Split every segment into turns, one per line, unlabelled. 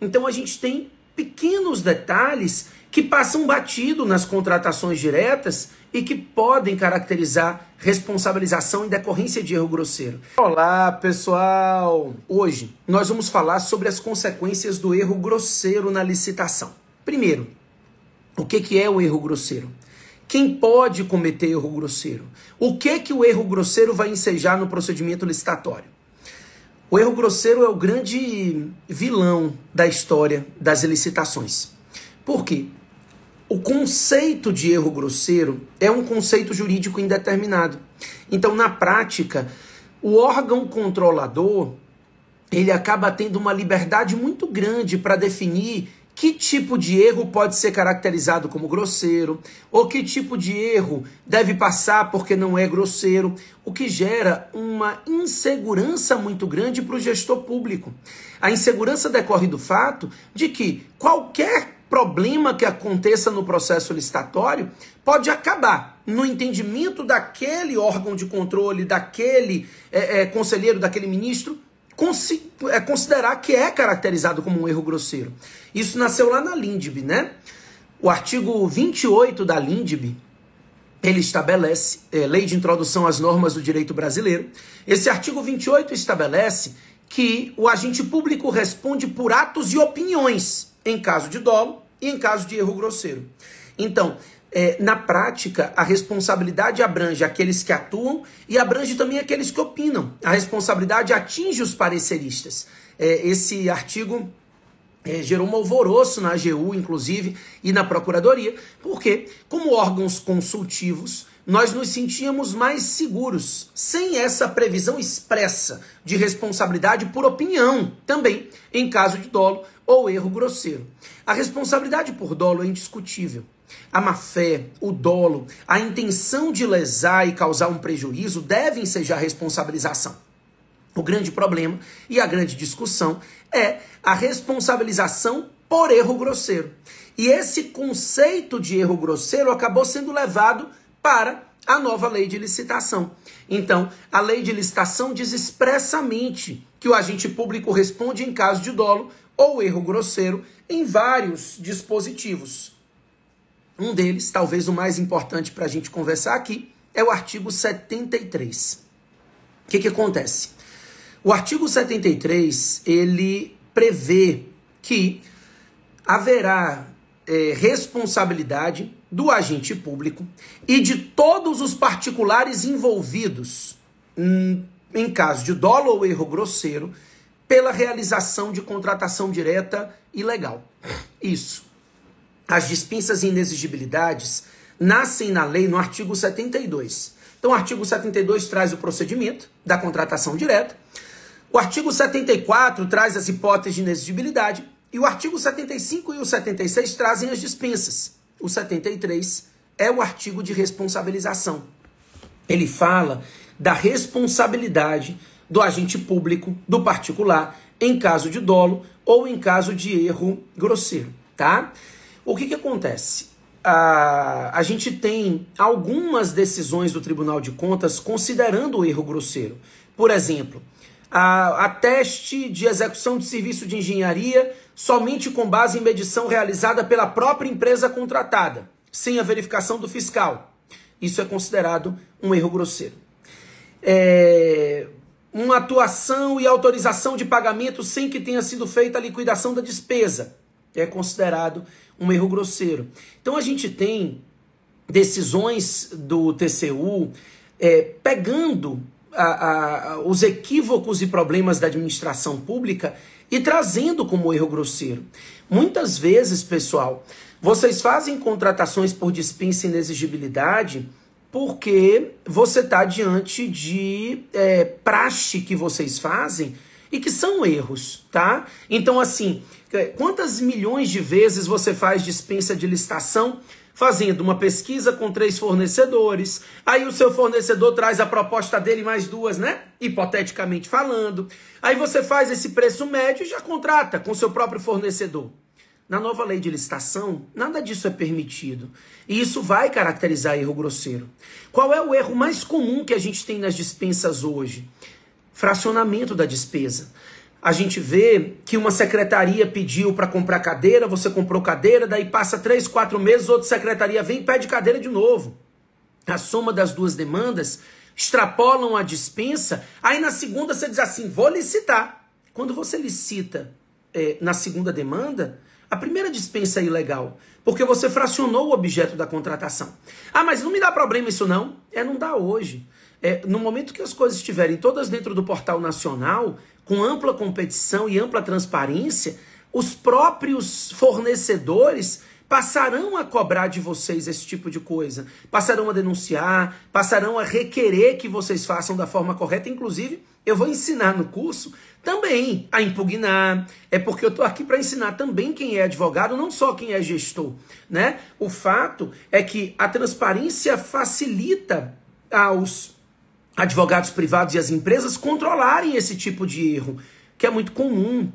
Então a gente tem pequenos detalhes que passam batido nas contratações diretas e que podem caracterizar responsabilização em decorrência de erro grosseiro. Olá, pessoal! Hoje nós vamos falar sobre as consequências do erro grosseiro na licitação. Primeiro, o que é o erro grosseiro? Quem pode cometer erro grosseiro? O que o erro grosseiro vai ensejar no procedimento licitatório? O erro grosseiro é o grande vilão da história das licitações. Por quê? O conceito de erro grosseiro é um conceito jurídico indeterminado. Então, na prática, o órgão controlador, ele acaba tendo uma liberdade muito grande para definir que tipo de erro pode ser caracterizado como grosseiro, ou que tipo de erro deve passar porque não é grosseiro, o que gera uma insegurança muito grande para o gestor público. A insegurança decorre do fato de que qualquer problema que aconteça no processo licitatório pode acabar no entendimento daquele órgão de controle, daquele conselheiro, daquele ministro, considerar que é caracterizado como um erro grosseiro. Isso nasceu lá na LINDB, né? O artigo 28 da LINDB, ele estabelece, Lei de Introdução às Normas do Direito Brasileiro, esse artigo 28 estabelece que o agente público responde por atos e opiniões em caso de dolo e em caso de erro grosseiro. Então, na prática, a responsabilidade abrange aqueles que atuam e abrange também aqueles que opinam. A responsabilidade atinge os pareceristas. Esse artigo gerou um alvoroço na AGU, inclusive, e na Procuradoria, porque, como órgãos consultivos, nós nos sentíamos mais seguros, sem essa previsão expressa de responsabilidade por opinião, também em caso de dolo ou erro grosseiro. A responsabilidade por dolo é indiscutível. A má-fé, o dolo, a intenção de lesar e causar um prejuízo devem ensejar responsabilização. O grande problema e a grande discussão é a responsabilização por erro grosseiro. E esse conceito de erro grosseiro acabou sendo levado para a nova lei de licitação. Então, a lei de licitação diz expressamente que o agente público responde em caso de dolo ou erro grosseiro em vários dispositivos. Um deles, talvez o mais importante para a gente conversar aqui, é o artigo 73. O que acontece? O artigo 73, ele prevê que haverá responsabilidade do agente público e de todos os particulares envolvidos em caso de dolo ou erro grosseiro pela realização de contratação direta ilegal. Isso. As dispensas e inexigibilidades nascem na lei no artigo 72. Então, o artigo 72 traz o procedimento da contratação direta. O artigo 74 traz as hipóteses de inexigibilidade. E o artigo 75 e o 76 trazem as dispensas. O 73 é o artigo de responsabilização. Ele fala da responsabilidade do agente público, do particular, em caso de dolo ou em caso de erro grosseiro, tá? O que acontece? A gente tem algumas decisões do Tribunal de Contas considerando o erro grosseiro. Por exemplo, a teste de execução de serviço de engenharia somente com base em medição realizada pela própria empresa contratada, sem a verificação do fiscal. Isso é considerado um erro grosseiro. Uma atuação e autorização de pagamento sem que tenha sido feita a liquidação da despesa é considerado um erro grosseiro. Então a gente tem decisões do TCU pegando os equívocos e problemas da administração pública e trazendo como erro grosseiro. Muitas vezes, pessoal, vocês fazem contratações por dispensa e inexigibilidade porque você está diante de praxe que vocês fazem e que são erros, tá? Então, assim, quantas milhões de vezes você faz dispensa de licitação fazendo uma pesquisa com 3 fornecedores, aí o seu fornecedor traz a proposta dele mais 2, né? Hipoteticamente falando. Aí você faz esse preço médio e já contrata com seu próprio fornecedor. Na nova lei de licitação, nada disso é permitido. E isso vai caracterizar erro grosseiro. Qual é o erro mais comum que a gente tem nas dispensas hoje? Fracionamento da despesa. a gente vê que uma secretaria pediu para comprar cadeira, você comprou cadeira, daí passa 3, 4 meses, outra secretaria vem e pede cadeira de novo. A soma das duas demandas extrapolam a dispensa, aí na segunda você diz assim, vou licitar. Quando você licita na segunda demanda, a primeira dispensa é ilegal, porque você fracionou o objeto da contratação. Ah, mas não me dá problema isso não? Não dá hoje. No momento que as coisas estiverem todas dentro do portal nacional, com ampla competição e ampla transparência, os próprios fornecedores passarão a cobrar de vocês esse tipo de coisa. Passarão a denunciar, passarão a requerer que vocês façam da forma correta. Inclusive, eu vou ensinar no curso também a impugnar. É porque eu estou aqui para ensinar também quem é advogado, não só quem é gestor, né? O fato é que a transparência facilita aos advogados privados e as empresas controlarem esse tipo de erro, que é muito comum,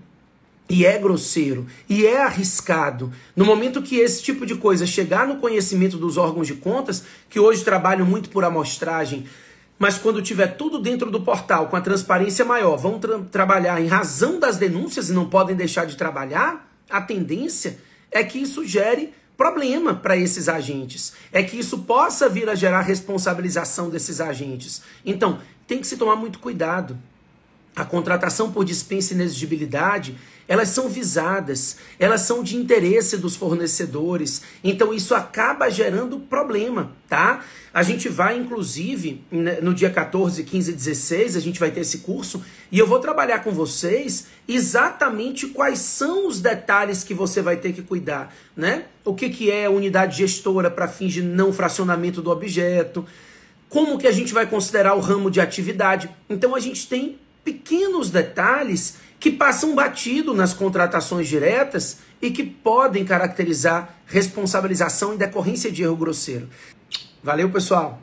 e é grosseiro, e é arriscado. No momento que esse tipo de coisa chegar no conhecimento dos órgãos de contas, que hoje trabalham muito por amostragem, mas quando tiver tudo dentro do portal, com a transparência maior, vão trabalhar em razão das denúncias e não podem deixar de trabalhar, a tendência é que isso gere problema para esses agentes, é que isso possa vir a gerar responsabilização desses agentes. Então, tem que se tomar muito cuidado. A contratação por dispensa e inexigibilidade, elas são visadas, elas são de interesse dos fornecedores, então isso acaba gerando problema, tá? A gente vai, inclusive, no dia 14, 15 e 16, a gente vai ter esse curso, e eu vou trabalhar com vocês exatamente quais são os detalhes que você vai ter que cuidar, né? O que é unidade gestora para fins de não fracionamento do objeto, como que a gente vai considerar o ramo de atividade. Então a gente tem pequenos detalhes que passam batido nas contratações diretas e que podem caracterizar responsabilização em decorrência de erro grosseiro. Valeu, pessoal!